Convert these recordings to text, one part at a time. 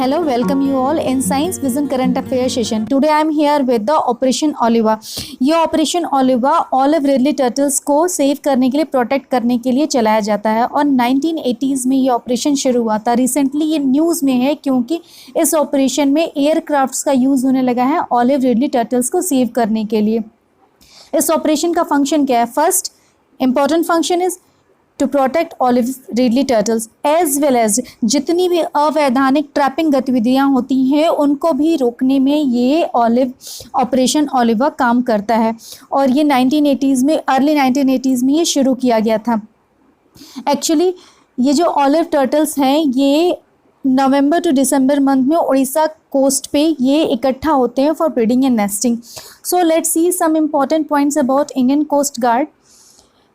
Hello, welcome you all in Science Vision Current Affairs session. Today I am here with the Operation Oliva. ये Operation Oliva olive ridley turtles को save करने के लिए, protect करने के लिए चलाया जाता है और 1980s में ये ऑपरेशन शुरू हुआ था. रिसेंटली ये न्यूज़ में है क्योंकि इस ऑपरेशन में एयरक्राफ्ट्स का यूज़ होने लगा है ऑलिव रिडली टर्टल्स को सेव करने के लिए. इस ऑपरेशन का फंक्शन क्या है? First important function is to protect olive ridley turtles as well as जितनी भी अवैधानिक ट्रैपिंग गतिविधियां होती हैं उनको भी रोकने में ये ऑपरेशन ओलिवा काम करता है. और ये 1980s में, अर्ली 1980s में ये शुरू किया गया था. एक्चुअली ये जो ऑलिव टर्टल्स हैं ये नवंबर टू दिसंबर मंथ में उड़ीसा कोस्ट पे ये इकट्ठा होते हैं for breeding and nesting. So let's see some important points about Indian Coast Guard.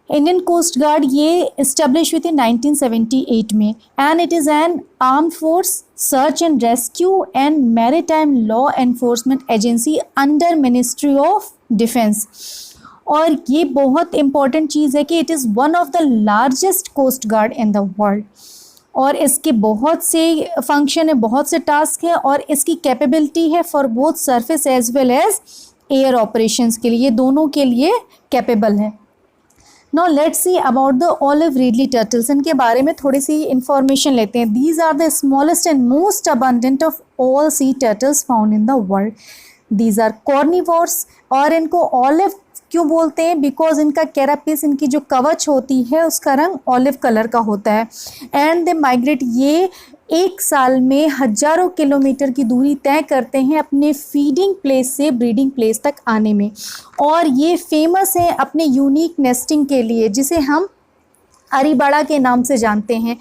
Indian Coast Guard ये इस्टेब्लिश हुई थी 1978 में and it is an arm force, search and rescue and maritime law enforcement agency under Ministry of Defence. और ये बहुत important चीज़ है कि it is one of the largest coast guard in the world. और इसके बहुत से फंक्शन है, बहुत से टास्क है और इसकी कैपेबिलिटी है for both surface as well as air operations के लिए, ये दोनों के लिए कैपेबल है. Now let's see about the olive ridley turtles. इनके बारे में थोड़ी सी इंफॉर्मेशन लेते हैं. These are the smallest and most abundant of all sea turtles found in the world. These are carnivores. और इनको olive क्यों बोलते हैं? बिकॉज इनका कैरापिस, इनकी जो कवच होती है उसका रंग ऑलिव कलर का होता है. एंड दे माइग्रेट, ये एक साल में हजारों किलोमीटर की दूरी तय करते हैं अपने फीडिंग प्लेस से ब्रीडिंग प्लेस तक आने में. और ये फेमस है अपने यूनिक नेस्टिंग के लिए, जिसे हम अरीबाड़ा के नाम से जानते हैं,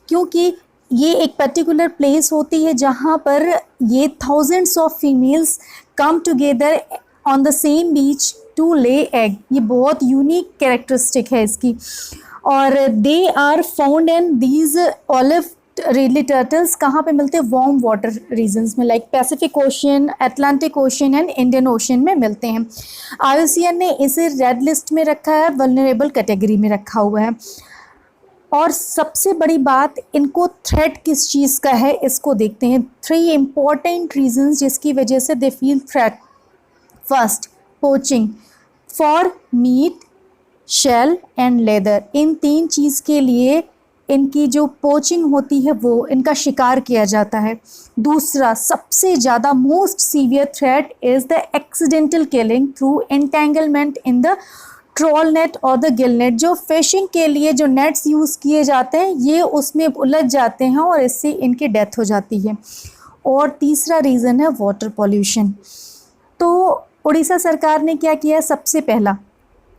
क्योंकि ये एक पर्टिकुलर प्लेस होती है जहाँ पर ये thousands of females come together on the same beach to lay egg. ये बहुत यूनिक कैरेक्टरिस्टिक है इसकी. और they are found in these olive ridley turtles कहाँ पे मिलते हैं? वार्म वाटर रीजन्स में, like Pacific Ocean, Atlantic Ocean and Indian Ocean में मिलते हैं. IUCN ने इसे रेड लिस्ट में रखा है, वल्नरेबल कैटेगरी में रखा हुआ है. और सबसे बड़ी बात, इनको थ्रेट किस चीज़ का है इसको देखते हैं. 3 इम्पॉर्टेंट रीजन्स जिसकी वजह से they feel threat. First, poaching for meat, shell and leather. इन 3 चीज़ के लिए इनकी जो पोचिंग होती है वो इनका शिकार किया जाता है. दूसरा, सबसे ज़्यादा most severe threat is the accidental killing through entanglement in the troll net और द गिल नेट. जो फिशिंग के लिए जो नेट्स यूज़ किए जाते हैं ये उसमें उलझ जाते हैं और इससे इनकी डेथ हो जाती है. और तीसरा रीज़न है वाटर पॉल्यूशन. तो उड़ीसा सरकार ने क्या किया? सबसे पहला,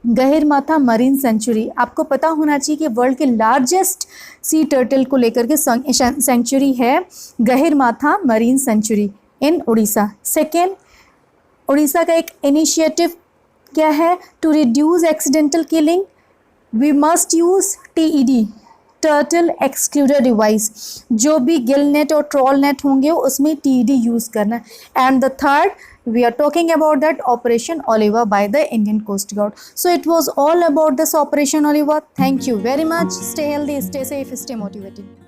गहिरमाथा मरीन सेंचुरी. आपको पता होना चाहिए कि वर्ल्ड के लार्जेस्ट सी टर्टल को लेकर के सेंचुरी है Gahirmatha marine sanctuary in Orissa. Second, Orissa का एक इनिशिएटिव क्या है? To reduce accidental killing we must use TED, turtle excluder device. जो भी गिल नेट और ट्रॉल नेट होंगे उसमें TED यूज़ करना. And the third, we are talking about that Operation Oliva by the Indian Coast Guard. So it was all about this Operation Oliva. Thank you very much. Stay healthy, stay safe, stay motivated.